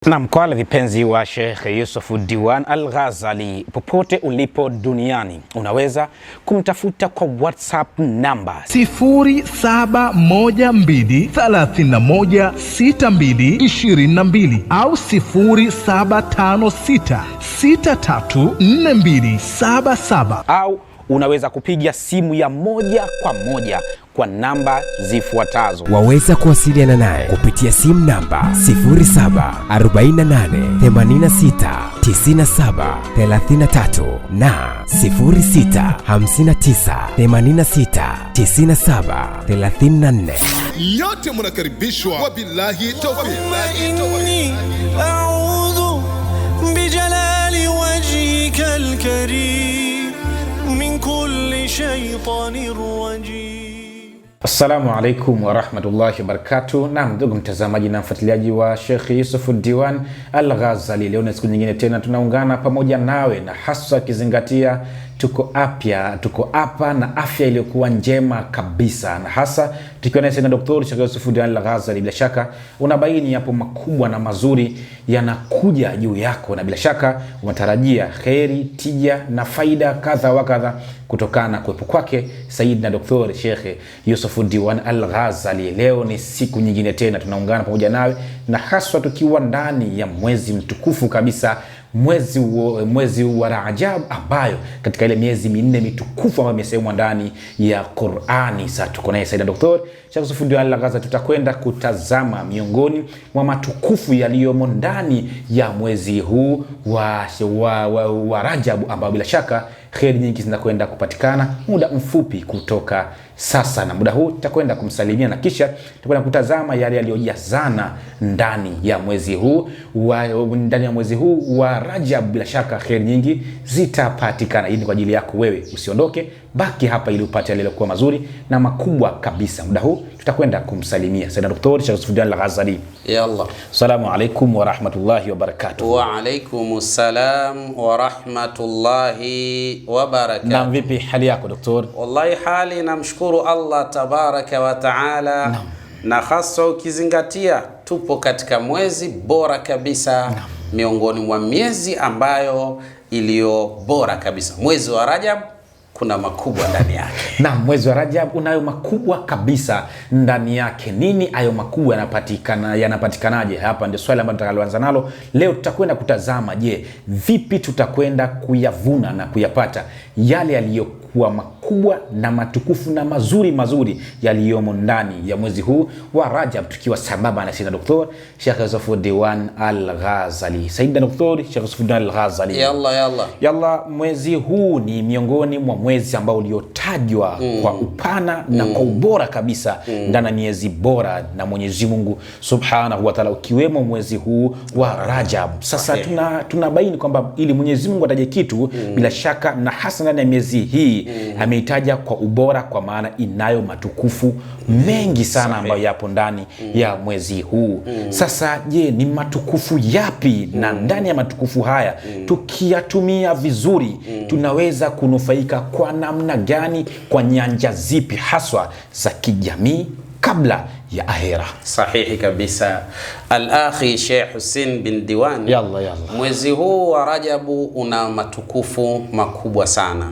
Na mkwala vipenzi wa Sheikh Yusuf Diwan Al-Ghazali, popote ulipo duniani unaweza kumtafuta kwa WhatsApp namba 0712316222 au 0756634277 au unaweza kupiga simu ya moja kwa moja kwa namba zifuatazo. Waweza kuwasiliana naye kupitia simu namba 0748969733 na 0659869734. Yote mnakaribishwa, wabillahi tawfiq. A'udhu bijalali wajhika al-karim min kulli shaytanir rajim. Assalamu alaikum wa rahmatullahi wa barakatuh. Na ndugu mtazamaji na mfuatiliaji wa Sheikh Yusuf Diwan Al-Ghazali, leo ni siku nyingine tena tunaungana pamoja nawe, na hasa kizingatia tuko hapa na afya iliyokuwa njema kabisa, na hasa tukiwa na Dr. Sheikh Yusuf Diwan Al-Ghazali. Bila shaka unabaini hapo makubwa na mazuri yanakuja juu yako, na bila shaka unatarajia kheri, tija na faida kadha wa kadha kutokana na kuwepo kwake Sayyidina Dr. Sheikh Yusuf Diwan Al-Ghazali. Leo ni siku nyingine tena tunaungana pamoja nawe, na haswa tukiwa ndani ya mwezi mtukufu kabisa, mwezi wa Rajab, ambayo katika ile miezi minne mitukufu ambayo imesemwa ndani ya Qur'ani. Sasa tuko naye Sayyidina Dr. Sheikh Yusuf Diwan Al-Ghazali, tutakwenda kutazama miongoni mwa matukufu yaliyomo ndani ya mwezi huu wa Rajab, ambao bila shaka kheri nyingi zinakwenda kupatikana muda mfupi kutoka sasa. Na muda huu tutakwenda kumsalimia na kisha tutakwenda kutazama yale yaliyojazana ndani ya mwezi huu wa Rajab. Bila shaka kheri nyingi zitapatikana. Hii ni kwa ajili yako wewe, usiondoke, baki hapa ili upate yale yaliyokuwa mazuri na makubwa kabisa. Muda huu tutakwenda kumsalimia Sayyidina Dr. Sheikh Yusuf Diwan Al-Ghazali. Yalla. Assalamu alaikum wa rahmatullahi wa barakatuh. Wa alaikumus salam wa rahmatullahi wa barakatuh. Na vipi hali yako Dr.? Wallahi hali namshukuru Allah tabaraka wa taala. Na hasa ukizingatia tupo katika mwezi bora kabisa miongoni mwa miezi ambayo iliyo bora kabisa. Mwezi wa Rajab kuna makubwa ndani yake. Na mwezi wa Rajab unayo makubwa kabisa ndani yake. Nini hayo makubwa yanapatikanaje? Hapa ndio swali ambalo tutakaloanza nalo leo. Tutakwenda kutazama, je, vipi tutakwenda kuyavuna na kuyapata yale yaliyokuwa makubwa na matukufu na mazuri yaliyomo ndani ya mwezi huu wa Rajab, tukiwa sambamba na Sayyidina Dr. Sheikh Yusuf Diwan Al-Ghazali. Sayyidina Dr. Sheikh Yusuf Diwan Al-Ghazali, yalla, mwezi huu ni miongoni mwa mwezi ambao uliotajwa kwa upana na kwa ubora kabisa ndani ya miezi bora na Mwenyezi Mungu Subhanahu wa Ta'ala, ukiwemo mwezi huu wa Rajab. Sasa tunabaini kwamba ili Mwenyezi Mungu ataje kitu, bila shaka na hasa ndani ya miezi hii ameitaja kwa ubora, kwa maana inayo matukufu mengi sana ambayo yapo ndani ya mwezi huu. Sasa je, ni matukufu yapi? Na ndani ya matukufu haya tukiyatumia vizuri tunaweza kunufaika kwa namna gani, kwa nyanja zipi haswa za kijamii kabla ya ahera? Sahihi kabisa al-akhi Sheikh Hussein bin Diwan. Yalla. Mwezi huu wa Rajabu una matukufu makubwa sana,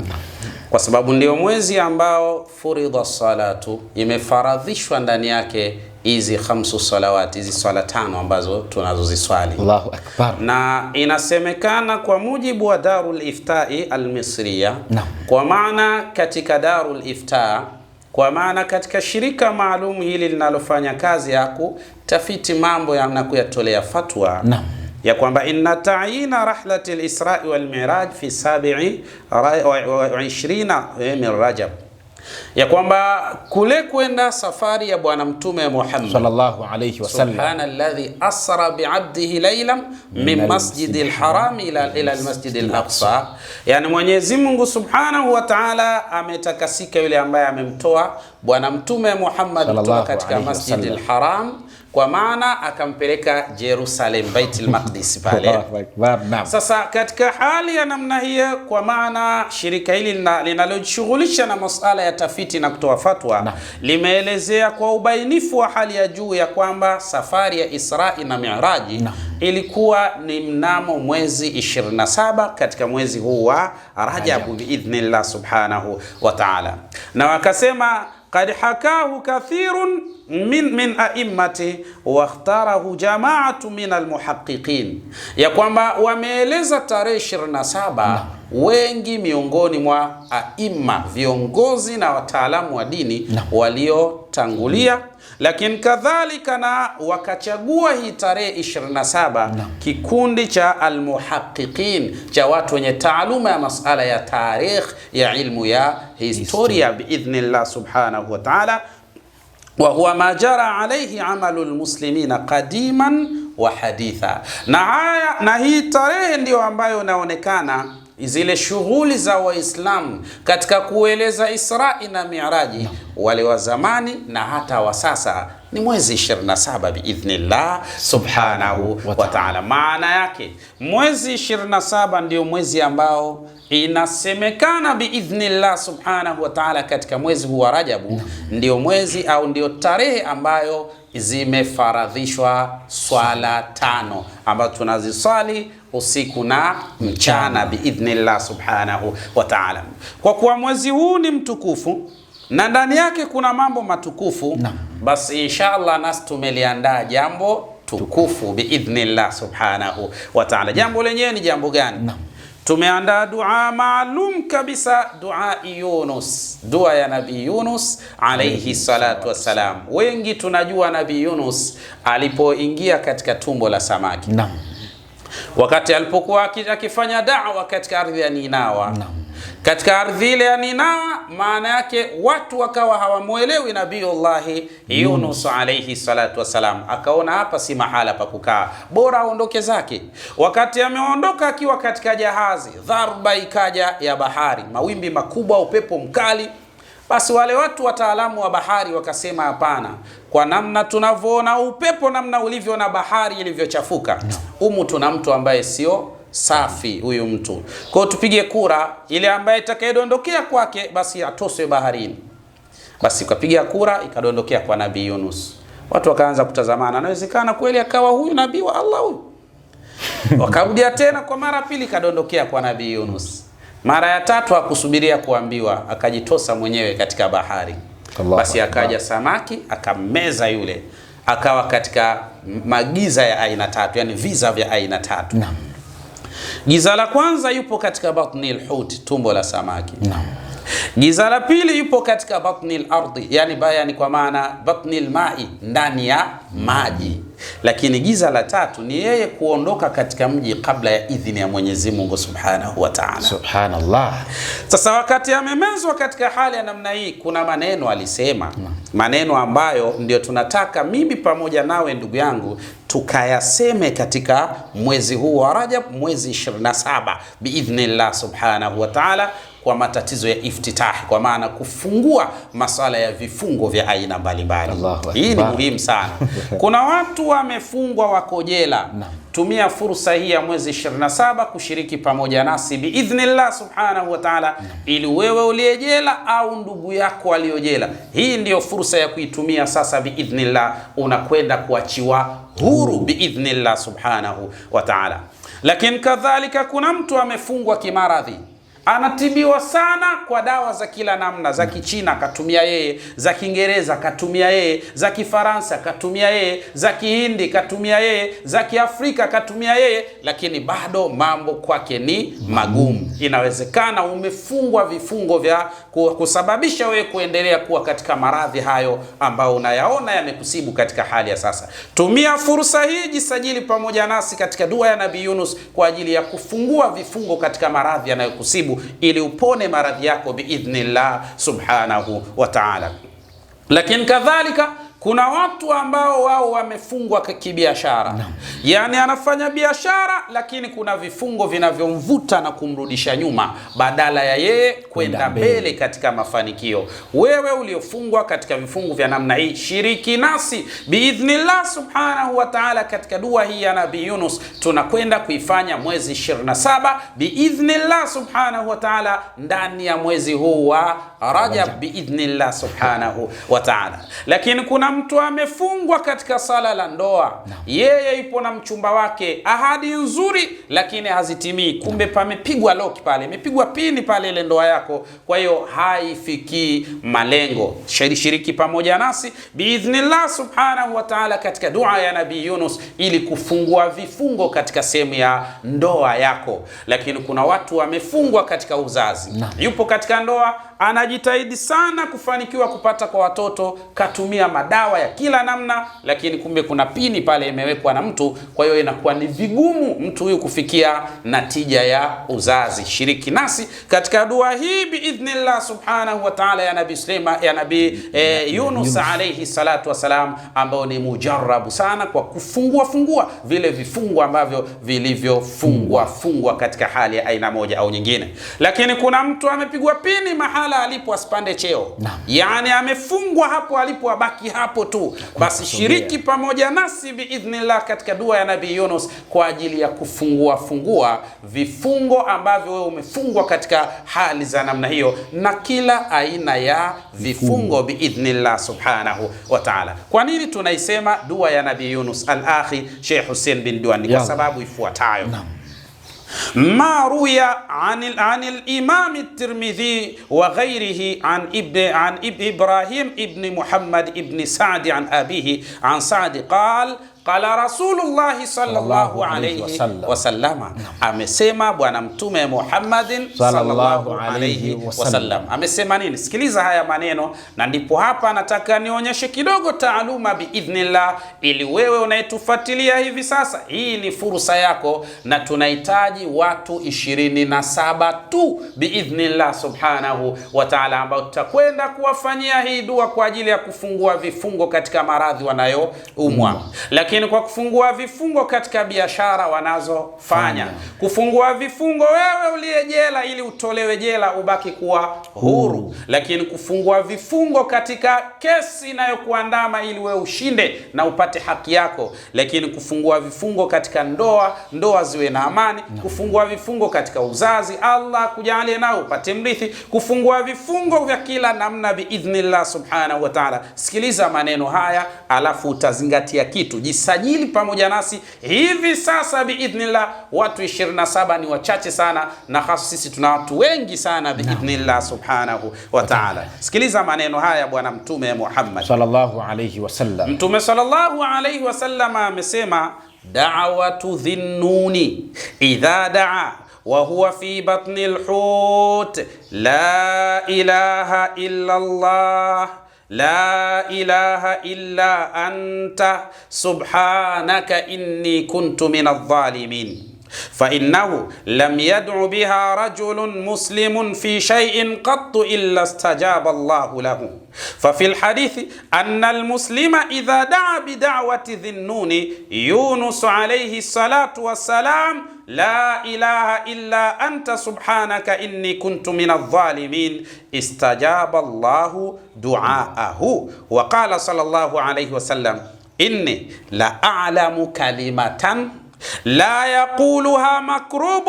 kwa sababu ndio mwezi ambao furidha salatu, imefaradhishwa ndani yake hizi 5 salawati, hizi swala 5 ambazo tunazoziswali. Allahu akbar. Na inasemekana kwa mujibu wa Darul Iftai al-Misriya, kwa maana katika Darul Ifta, kwa maana katika shirika maalum hili linalofanya kazi ya kutafiti mambo na kuyatolea fatwa, ya kwamba inna ta'yina rahlati al-Isra wal Mi'raj fi 27 min Rajab, ya kwamba kule kwenda safari ya bwana mtume Muhammad sallallahu alayhi wasallam, subhanalladhi asra bi'abdihi laylan min masjidil haram ila al-masjidil aqsa, yani Mwenyezi Mungu Subhanahu wa Ta'ala ametakasika yule ambaye amemtoa bwana mtume Muhammad kutoka katika masjidil haram kwa maana akampeleka Jerusalem, Baitul Maqdis pale. Sasa katika hali ya namna hiyo, kwa maana shirika hili linalojishughulisha na masuala ya tafiti na kutoa fatwa limeelezea kwa ubainifu wa hali ya juu ya kwamba safari ya Israi na Mi'raji ilikuwa ni mnamo mwezi 27 katika mwezi huu wa Rajab biidhnillah subhanahu wa ta'ala, na wakasema qad hakahu kathirun min a'immati wa ikhtarahu jama'atu min almuhaqqiqin, ya kwamba wameeleza tarehe 27 wengi miongoni mwa aima, viongozi na wataalamu wa dini waliotangulia, lakini kadhalika na wakachagua hii tarehe 27 kikundi cha almuhaqqiqin, cha watu wenye taaluma ya masala ya tarikh, ya ilmu ya historia biidhnillah subhanahu wa ta'ala, wa huwa ma jara alayhi amalu almuslimina qadiman wa haditha. Na hii tarehe ndio ambayo inaonekana zile shughuli za Waislamu katika kueleza Israi na Mi'raji, wale wa zamani na hata wa sasa, ni mwezi 27 biidhnillah subhanahu wa ta'ala. Maana yake mwezi 27 ndio mwezi ambao inasemekana biidhnillah subhanahu wa ta'ala katika mwezi huu wa Rajabu ndio mwezi au ndio tarehe ambayo zimefaradhishwa swala 5 ambazo tunaziswali usiku na mchana biidhnillah subhanahu wa ta'ala. Kwa kuwa mwezi huu ni mtukufu na ndani yake kuna mambo matukufu, basi inshallah nasi tumeliandaa jambo tukufu biidhnillah subhanahu wa ta'ala. Jambo lenyewe ni jambo gani? Tumeandaa dua maalum kabisa, dua Yunus, dua ya Nabii Yunus alayhi salatu wassalam. Wengi tunajua Nabii Yunus alipoingia katika tumbo la samaki, wakati alipokuwa akifanya da'wa katika ardhi ya Ninawa. Katika ardhi ile ya Ninawa, maana yake watu wakawa hawamuelewi Nabiullahi Yunus alayhi salatu wasalam. Akaona hapa si mahala pa kukaa, bora aondoke zake. Wakati ameondoka akiwa katika jahazi, dharba ikaja ya bahari, mawimbi makubwa, upepo mkali. Basi wale watu wataalamu wa bahari wakasema, hapana, kwa namna tunavyoona upepo, namna ulivyo na bahari ilivyochafuka, tuna mtu ambaye sio safi huyu mtu. Kwa tupige kura, ile ambaye itakayedondokea kwake basi atoswe baharini. Basi kapiga kura, ikadondokea kwa Nabii Yunus. Watu wakaanza kutazamana, inawezekana kweli akawa huyu nabii wa Allah huyu? Wakarudia tena kwa mara pili, kadondokea kwa Nabii Yunus. Mara ya tatu hakusubiria kuambiwa, akajitosa mwenyewe katika bahari. Basi akaja samaki akameza yule, akawa katika magiza ya aina 3, yani visa vya aina 3. Giza la kwanza yupo katika batnil hut, tumbo la samaki. Giza la pili yupo katika batnil ardi, yani bayani kwa maana batnil mai, ndani ya maji. Lakini giza la tatu ni yeye kuondoka katika mji kabla ya idhini ya Mwenyezi Mungu Subhanahu wa Ta'ala. Subhanallah. Sasa wakati amemezwa katika hali ya namna hii, kuna maneno alisema, maneno ambayo ndio tunataka mimi pamoja nawe ndugu yangu tukayaseme katika mwezi huu wa Rajab, mwezi 27 biidhnillah Subhanahu wa Ta'ala, kwa matatizo ya iftitahi, kwa maana kufungua masala ya vifungo vya aina mbalimbali. Hii ni muhimu sana. Kuna watu wamefungwa wako jela. Tumia fursa hii ya mwezi 27 kushiriki pamoja nasi biidhnillah Subhanahu wa Ta'ala, ili wewe uliyejela au ndugu yako aliyojela, hii ndiyo fursa ya kuitumia sasa biidhnillah, unakwenda kuachiwa huru biidhnillah Subhanahu wa Ta'ala. Lakini kadhalika kuna mtu amefungwa kimaradhi, anatibiwa sana kwa dawa za kila namna, za Kichina katumia yeye, za Kiingereza katumia yeye, za Kifaransa katumia yeye, za Kihindi katumia yeye, za Kiafrika katumia yeye, lakini bado mambo kwake ni magumu. Inawezekana umefungwa vifungo vya kusababisha wewe kuendelea kuwa katika maradhi hayo ambao unayaona yamekusibu katika hali ya sasa. Tumia fursa hii, jisajili pamoja nasi katika dua ya Nabii Yunus kwa ajili ya kufungua vifungo katika maradhi yanayokusibu, ili upone maradhi yako biidhnillah Subhanahu wa Ta'ala. Lakini kadhalika kuna watu ambao wao wamefungwa kibiashara. Yani anafanya biashara lakini kuna vifungo vinavyomvuta na kumrudisha nyuma badala ya yeye kwenda mbele katika mafanikio. Wewe uliofungwa katika vifungo vya namna hii, shiriki nasi biidhnillah subhanahu wa ta'ala katika dua hii ya Nabii Yunus. Tunakwenda kuifanya mwezi 27 biidhnillah subhanahu wa ta'ala, ndani ya mwezi huu wa Rajab biidhnillah subhanahu wa ta'ala. Lakini kuna mtu amefungwa katika sala la ndoa, yeye yupo na mchumba wake, ahadi nzuri lakini hazitimii, kumbe pamepigwa lock pale, imepigwa pini pale ile ndoa yako, kwa hiyo haifikii malengo. Shiriki pamoja nasi biidhnillah subhanahu wa ta'ala katika dua ya Nabii Yunus ili kufungua vifungo katika sehemu ya ndoa yako. Lakini kuna watu wamefungwa katika uzazi, yupo katika ndoa, anajitahidi sana kufanikiwa kupata kwa watoto, katumia madawa ya kila namna, lakini kumbe kuna pini pale imewekwa na mtu, kwa hiyo inakuwa ni vigumu mtu huyu kufikia natija ya uzazi. Shiriki nasi katika dua hii biidhnillah subhanahu wa ta'ala ya Nabii Yunus alayhi salatu wasalam, ambao ni mujarrabu sana kwa kufungua vile vifungo ambavyo vilivyofungwa katika hali ya aina moja au nyingine. Lakini kuna mtu amepigwa pini mahala alipo asipande cheo, yani amefungwa hapo alipo abaki hapo tu. Basi shiriki pamoja nasi biidhnillah katika dua ya Nabii Yunus kwa ajili ya kufungua vifungo ambavyo wewe umefungwa katika hali za namna hiyo, na kila aina ya vifungo biidhnillah subhanahu wa ta'ala. Kwa nini tunaisema dua ya Nabii Yunus? Al-akhi Sheikh Hussein bin Diwani, kwa sababu ifuatayo. ما روي عن الإمام الترمذي وغيره عن إبراهيم ابن محمد ابن سعد عن أبيه عن سعد قال Rasulullah sallallahu alayhi wasallam, amesema bwana mtume Muhammadin sallallahu alayhi wasallam. Amesema nini? Sikiliza haya maneno, na ndipo hapa nataka nionyeshe kidogo taaluma biidhnillah, ili wewe unayetufuatilia hivi sasa, hii ni fursa yako, na tunahitaji watu 27 tu biidhnillah subhanahu wa ta'ala, ambao tutakwenda kuwafanyia hii dua kwa ajili ya kufungua vifungo katika maradhi wanayoumwa. Lakini kwa kufungua vifungo katika biashara wanazofanya, kufungua vifungo wewe uliye jela ili utolewe jela ubaki kuwa huru, lakini kufungua vifungo katika kesi inayokuandama ili wewe ushinde na upate haki yako, lakini kufungua vifungo katika ndoa ziwe na amani, kufungua vifungo katika uzazi, Allah kujalie nao upate mrithi, kufungua vifungo vya kila namna biidhnillah subhanahu wa ta'ala. Sikiliza maneno haya alafu utazingatia kitu. Jisajili pamoja nasi hivi sasa biidhnillah. Watu 27 ni wachache sana, na hasa sisi tuna watu wengi sana biidhnillah subhanahu wa ta'ala. Sikiliza maneno haya bwana mtume Muhammad sallallahu alayhi wasallam. Mtume sallallahu alayhi wasallam amesema, da'watu dhinnuni idha da'a wa huwa fi batni al-hut, la ilaha illa Allah, la ilaha illa anta subhanaka inni kuntu minadh-dhalimin. فإنه لم يدع بها رجل مسلم في شيء قط إلا استجاب الله له. ففي الحديث أن المسلم إذا دعا بدعوة ذي النون يونس عليه الصلاة والسلام، لا إله إلا أنت سبحانك إني كنت من الظالمين، استجاب الله دعاءه. وقال صلى الله عليه وسلم، إني لأعلم كلمة لا يقولها مكروب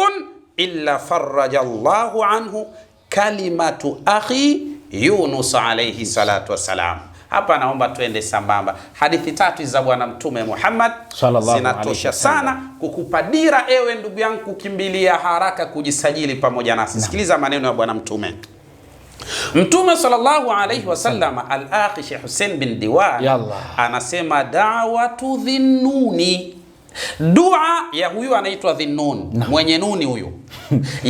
إلا فرج الله عنه كلمة أخي يونس عليه الصلاة والسلام. Hapa naomba tuende sambamba. Hadithi tatu za bwana mtume Muhammad zinatosha sana kukupa dira, ewe ndugu yangu, kukimbilia haraka kujisajili pamoja nasi. Sikiliza maneno ya bwana mtume. Mtume sallallahu alayhi wasallam, al-akhi Sheikh Hussein bin Diwan, anasema da'watu dhinnuni, dua ya huyu anaitwa Dhinnun, mwenye nuni huyu.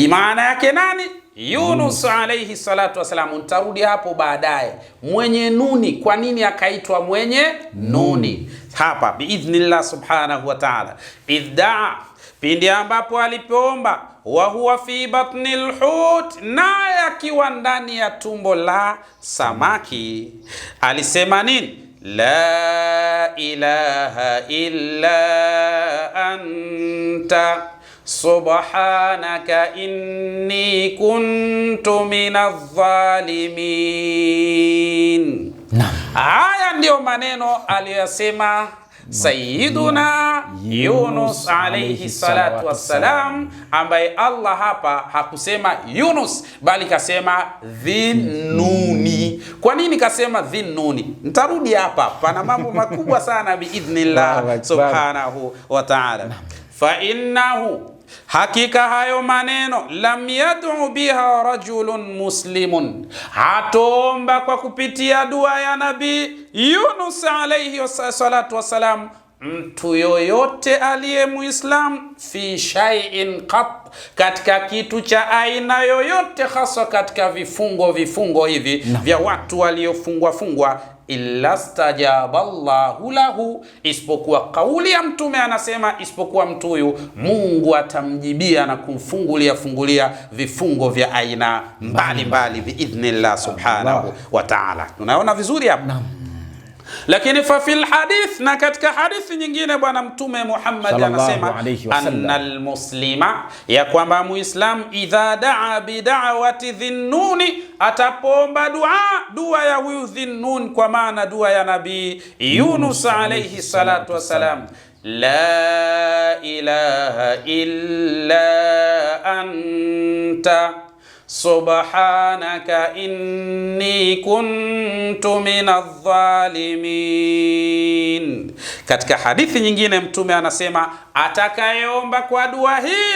Maana yake nani? Yunus alayhi salatu wasalam. Nitarudi hapo baadaye. Mwenye nuni, kwa nini akaitwa mwenye nuni? Hapa biidhnillah subhanahu wa ta'ala, iddaa, pindi ambapo alipoomba, wa huwa fi batni al-hut, naye akiwa ndani ya tumbo la samaki, alisema nini? la ilaha illa anta subhanaka inni kuntu minadh-dhalimin. Haya ndio maneno aliyosema Sayyiduna Yunus alayhi salatu wassalam, ambaye Allah hapa hakusema Yunus bali kasema Dhinnuni. Kwa nini kasema Dhinnuni? Nitarudi hapa, pana mambo makubwa sana biidhnillah subhanahu wa ta'ala. Fa innahu, hakika hayo maneno, lam yad'u biha rajulun muslimun, hatoomba kwa kupitia dua ya Nabii Yunus alayhi salatu wassalam mtu yoyote aliye Muislam fi shay'in qat, katika kitu cha aina yoyote, hasa katika vifungo hivi vya watu waliofungwa, illa stajaba Allahu lahu, isipokuwa kauli ya mtume anasema, isipokuwa mtu huyu Mungu atamjibia na kumfungulia vifungo vya aina mbalimbali biidhnillah subhanahu wa ta'ala. Tunaona vizuri hapa. Lakini fa fil hadith, na katika hadithi nyingine bwana mtume Muhammad anasema annal muslima, ya kwamba muislam idha daa bid'awati Dhinnuni, atapomba dua ya huyu Dhinnun, kwa maana dua ya Nabii Yunus alayhi salatu wasalam, la ilaha illa anta subhanaka inni kuntu minadh-dhalimin. Katika hadithi nyingine mtume anasema atakayeomba kwa dua hii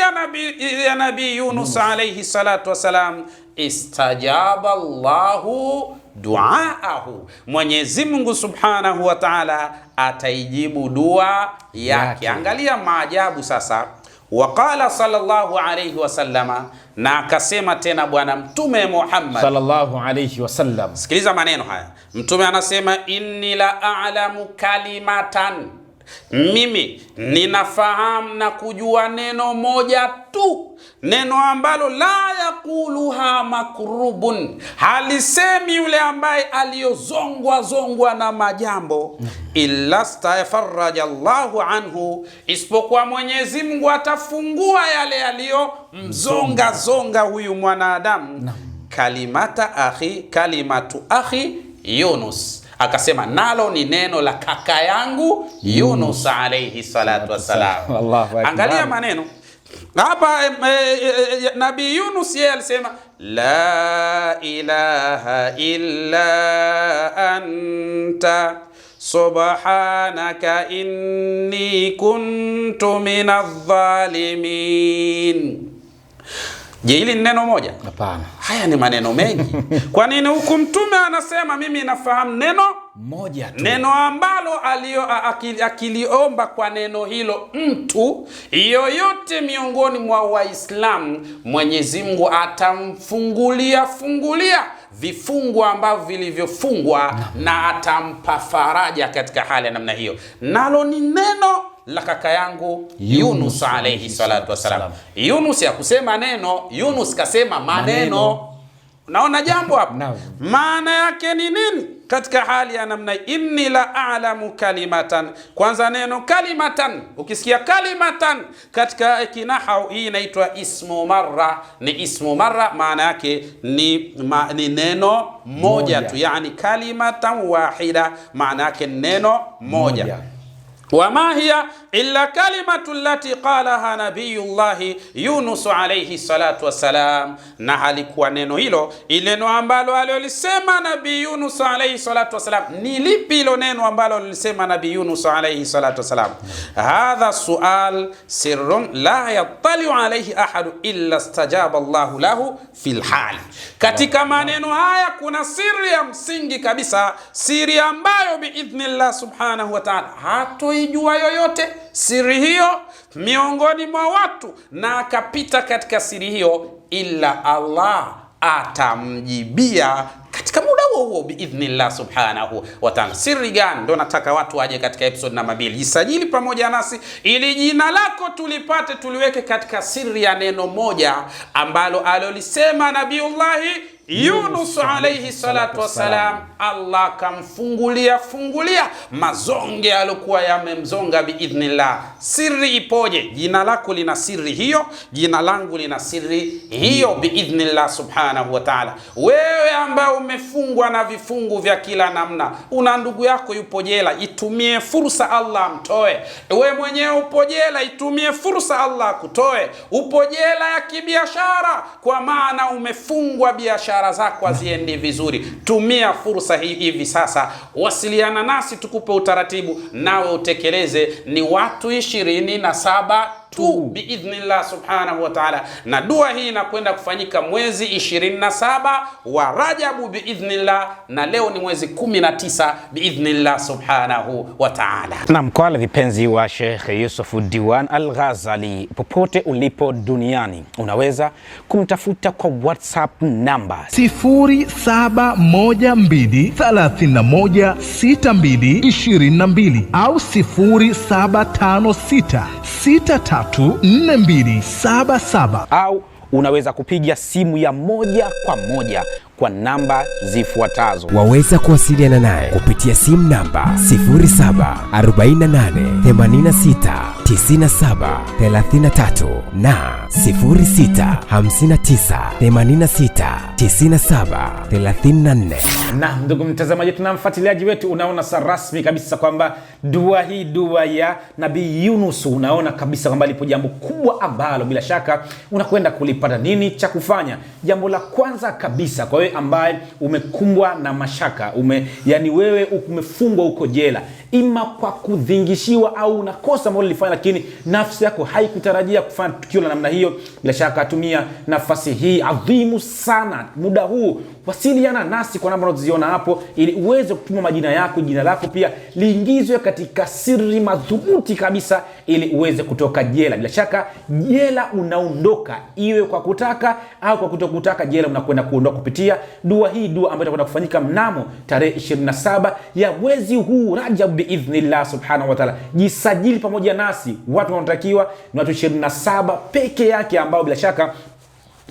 ya Nabii Yunus alayhi salatu wasalam, istajaba Allahu duaahu, Mwenyezi Mungu subhanahu wa ta'ala ataijibu dua yake. Angalia maajabu sasa. Waqala sallallahu alayhi wasallama, na akasema tena bwana mtume Muhammad sallallahu alayhi wasallam. Sikiliza maneno haya, mtume anasema inni la a'lamu kalimatan, mimi ninafahamu na kujua neno moja tu, neno ambalo la yakuluha makrubun, halisemi yule ambaye aliyozongwa na majambo, illa stafarraja Allahu anhu, isipokuwa Mwenyezi Mungu atafungua yale yaliyomzonga huyu mwanadamu. Kalimatu akhi Yunus, akasema nalo ni neno la kaka yangu Yunus alayhi salatu wassalam. Angalia maneno hapa. Nabii Yunus yeye alisema la ilaha illa anta subhanaka inni kuntu minadh-dhalimin. Je, hili ni neno moja? Hapana. Haya ni maneno mengi. Kwa nini huku mtume anasema mimi nafahamu neno moja tu, neno ambalo akiliomba kwa neno hilo mtu yoyote miongoni mwa Waislamu, Mwenyezi Mungu atamfungulia vifungo ambavyo vilivyofungwa na atampa faraja katika hali ya namna hiyo. Nalo ni neno la kaka yangu Yunus alayhi salatu wasalam. Yunus ya kusema neno, Yunus kasema maneno. Naona jambo hapa. Maana yake ni nini katika hali ya namna? Inni la a'lamu kalimatan. Kwanza neno kalimatan, ukisikia kalimatan katika kinahau, hii inaitwa ismu marra. Ni ismu marra, maana yake ni neno moja tu, yani kalimatan wahida, maana yake neno moja. Wama hiya illa kalimatu allati qalaha nabiyullahi Yunus alayhi salatu wassalam, na halikuwa neno hilo ile neno ambalo alilisema Nabii Yunus alayhi salatu wassalam. Ni lipi hilo neno ambalo alilisema Nabii Yunus alayhi salatu wassalam? Hadha sual sirrun la yattali'u alayhi ahadu illa istajaba Allahu lahu fil hali. Katika maneno haya kuna siri ya msingi kabisa, siri ambayo biidhnillah subhanahu wa ta'ala hatoijua yoyote siri hiyo miongoni mwa watu, na akapita katika siri hiyo, illa Allah atamjibia katika muda huo biidhnillah subhanahu wa ta'ala. Siri gani? Ndio nataka watu waje katika episode namba 2, jisajili pamoja nasi ili jina lako tulipate, tuliweke katika siri ya neno moja ambalo alolisema Nabiullahi Yunus alayhi salatu wassalam, Allah kamfungulia mazonge alikuwa yamemzonga biidhnillah. Siri ipoje? Jina lako lina siri hiyo, jina langu lina siri hiyo biidhnillah subhanahu wa ta'ala. Wewe ambaye umefungwa na vifungu vya kila namna, una ndugu yako yupo jela, itumie fursa Allah amtoe. Wewe mwenyewe upo jela, itumie fursa Allah akutoe. Upo jela ya kibiashara, kwa maana umefungwa, biashara zako haziendi vizuri. Tumia fursa hii hivi sasa, wasiliana nasi tukupe utaratibu nawe utekeleze. Ni watu 27 tu biidhnillah subhanahu wa ta'ala, na dua hii inakwenda kufanyika mwezi 27 wa Rajabu biidhnillah, na leo ni mwezi 19 biidhnillah subhanahu wa ta'ala. Naam, kwa wale vipenzi wa Sheikh Yusuf Diwan Al-Ghazali, popote ulipo duniani unaweza kumtafuta kwa WhatsApp namba 0712316222 au 0756634277 au unaweza kupiga simu ya moja kwa moja kwa namba zifuatazo. Waweza kuwasiliana naye kupitia simu namba 0748969733 na 0659869734. Na ndugu mtazamaji, tunamfuatiliaji wetu, unaona sasa rasmi kabisa kwamba dua hii, dua ya Nabii Yunus, unaona kabisa kwamba lipo jambo kubwa ambalo bila shaka unakwenda kulipata. Nini cha kufanya? Jambo la kwanza kabisa, kwa wewe ambaye umekumbwa na mashaka, yani wewe umefungwa uko jela, ima kwa kudhingishiwa au unakosa ambalo ulifanya lakini nafsi yako haikutarajia kufanya tukio la namna hiyo, bila shaka tumia nafasi hii adhimu sana, muda huu wasiliana nasi kwa namba unazoziona hapo, ili uweze kutuma majina yako, jina lako pia liingizwe katika siri madhubuti kabisa, ili uweze kutoka jela. Bila shaka jela unaondoka, iwe kwa kutaka au kwa kutokutaka, jela unakwenda kuondoka kupitia dua hii, dua ambayo itakwenda kufanyika mnamo tarehe 27 ya mwezi huu Rajab biidhnillah subhanahu wa ta'ala. Jisajili pamoja nasi, watu wanaotakiwa ni watu 27 peke yake, ambao bila shaka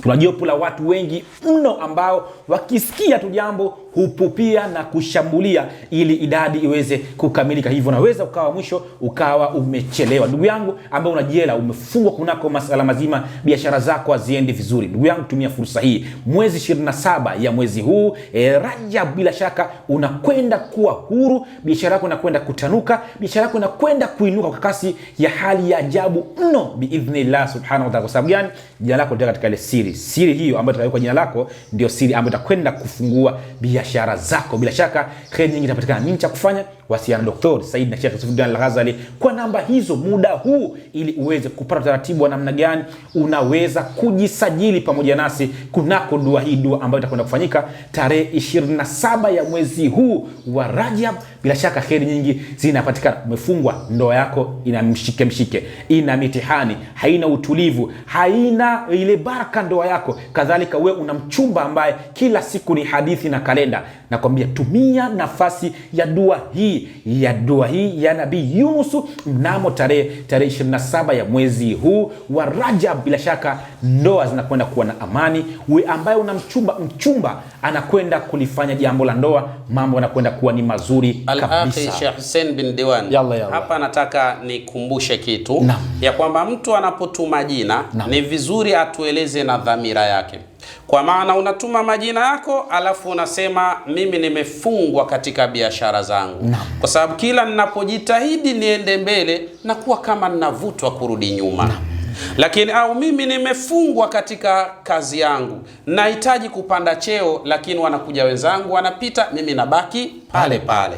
kuna jopo la watu wengi mno ambao wakisikia tu jambo hupupia na kushambulia ili idadi iweze kukamilika. Hivyo naweza ukawa mwisho ukawa umechelewa. Ndugu yangu ambaye unajela, umefungwa kunako masala mazima, biashara zako haziendi vizuri, ndugu yangu, tumia fursa hii. Mwezi 27 ya mwezi huu Rajab, bila shaka unakwenda kuwa huru, biashara yako inakwenda kutanuka, biashara yako inakwenda kuinuka kwa kasi ya hali ya ajabu mno biidhnillah subhanahu wa ta'ala. Kwa sababu gani? Jina lako ndio katika ile siri hiyo ambayo itakayowekwa jina lako, ndio siri ambayo itakwenda kufungua biashara zako. Bila shaka kheri nyingi itapatikana. Nini cha kufanya? Wasiana Dr. Said na Sheikh Yusuf Diwan Al-Ghazali kwa namba hizo muda huu, ili uweze kupata utaratibu wa namna gani unaweza kujisajili pamoja nasi kunako dua hii, dua ambayo itakwenda kufanyika tarehe 27 ya mwezi huu wa Rajab. Bila shaka kheri nyingi zinapatikana. Umefungwa, ndoa yako ina mshike, ina mitihani, haina utulivu, haina ile baraka ndoa yako. Kadhalika wewe una mchumba ambaye kila siku ni hadithi na kalenda. Nakwambia tumia nafasi ya dua hii ya Nabii Yunus mnamo tarehe 27 ya mwezi huu wa Rajab. Bila shaka ndoa zinakwenda kuwa na amani. Wewe ambaye una mchumba anakwenda kulifanya jambo la ndoa, mambo yanakwenda kuwa ni mazuri kabisa. Al-Akhi Sheikh Hussein bin Diwan, hapa nataka nikumbushe kitu ya kwamba mtu anapotuma jina ni vizuri atueleze na dhamira yake. Kwa maana unatuma majina yako alafu unasema mimi nimefungwa katika biashara zangu, kwa sababu kila ninapojitahidi niende mbele na kuwa kama ninavutwa kurudi nyuma. Lakini au mimi nimefungwa katika kazi yangu, nahitaji kupanda cheo, lakini wanakuja wenzangu wanapita, mimi nabaki pale pale.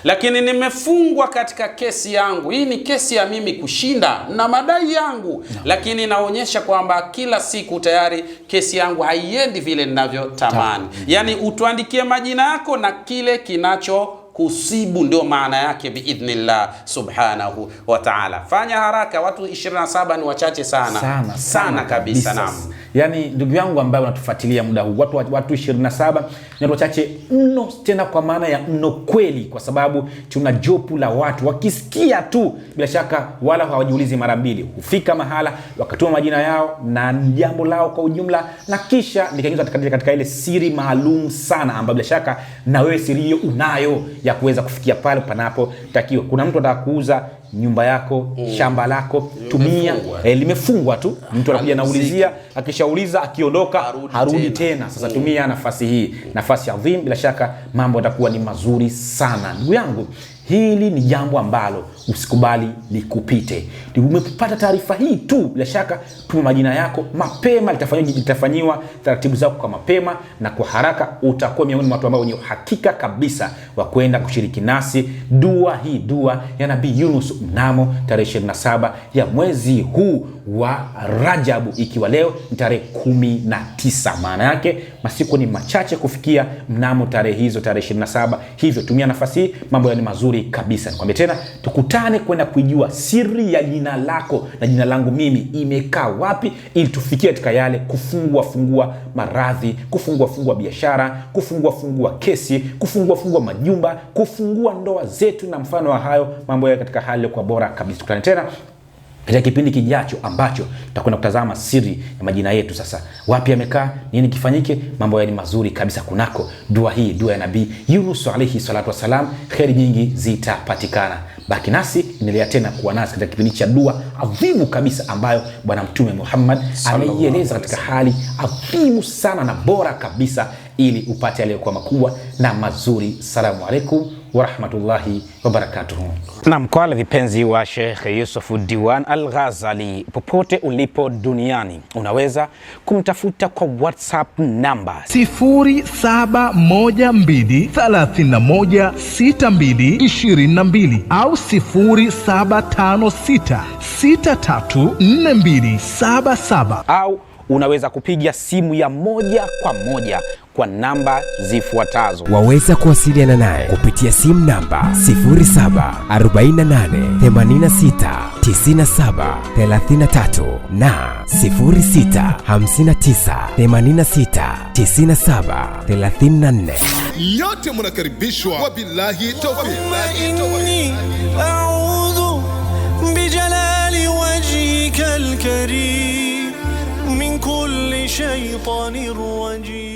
Lakini nimefungwa katika kesi yangu, hii ni kesi ya mimi kushinda na madai yangu, lakini naonyesha kwamba kila siku tayari kesi yangu haiendi vile ninavyotamani. Yani utuandikie majina yako na kile kinacho kusibu, ndio maana yake biidhnillah subhanahu wa ta'ala. Fanya haraka, watu 27 ni wachache sana kabisa. Naam. Yani ndugu yangu ambaye unatufuatilia muda huu, watu 27 ni watu wachache mno, tena kwa maana ya mno kweli, kwa sababu tuna jopu la watu wakisikia tu bila shaka wala hawajiulizi mara mbili, hufika mahala wakatuma majina yao na jambo lao kwa ujumla, na kisha nikaingia katika ile siri maalum sana ambayo bila shaka na wewe siri hiyo unayo ya kuweza kufikia pale panapotakiwa. Kuna mtu anataka kuuza nyumba yako, shamba lako, tumia limefungwa tu, mtu anakuja anaulizia, akishauliza akiondoka harudi tena. Sasa tumia nafasi hii, nafasi adhim, bila shaka mambo yatakuwa ni mazuri sana. Ndugu yangu, hili ni jambo ambalo usikubali likupite. Umepata taarifa hii tu, bila shaka tuma majina yako mapema, litafanyiwa taratibu zako kwa mapema na kwa haraka. Utakuwa miongoni mwa watu ambao wenye hakika kabisa wa kwenda kushiriki nasi dua hii, dua ya Nabii Yunus mnamo tarehe 27 ya mwezi huu wa Rajabu, ikiwa leo ni tarehe 19. Maana yake masiku ni machache kufikia mnamo tarehe hizo, tarehe 27. Hivyo tumia nafasi hii, mambo ni mazuri kabisa. Nikwambie tena, tukutane kwenda kujua siri ya jina lako na jina langu mimi imekaa wapi, ili tufikie katika yale kufungua maradhi, kufungua biashara, kufungua kesi, kufungua majumba, kufungua ndoa zetu na mfano wa hayo mambo ya katika hali kwa bora kabisa. Tukutane tena katika kipindi kijacho ambacho tutakwenda kutazama siri ya majina yetu. Sasa wapi yamekaa, nini kifanyike, mambo ni mazuri kabisa kunako dua hii, dua ya Nabii Yunus alayhi salatu wasalam. Kheri nyingi zitapatikana. Baki nasi, endelea tena kuwa nasi katika kipindi cha dua adhimu kabisa ambayo Bwana Mtume Muhammad ameieleza katika hali adhimu sana na bora kabisa, ili upate yaliyokuwa makubwa na mazuri. Assalamu alaikum wa rahmatullahi wa barakatuh. Naam, kwa wale vipenzi wa Sheikh Yusufuddin Al-Ghazali, popote ulipo duniani unaweza kumtafuta kwa WhatsApp namba 0712316222 au 0756634277 au unaweza kupiga simu ya moja kwa moja kwa namba zifuatazo. Waweza kuwasiliana naye kupitia simu namba 0748969733 na 0659869734. Nyote mnakaribishwa, wabillahi tawfiq. إني أعوذ بجلال وجهك الكريم من كل شيطان رجيم.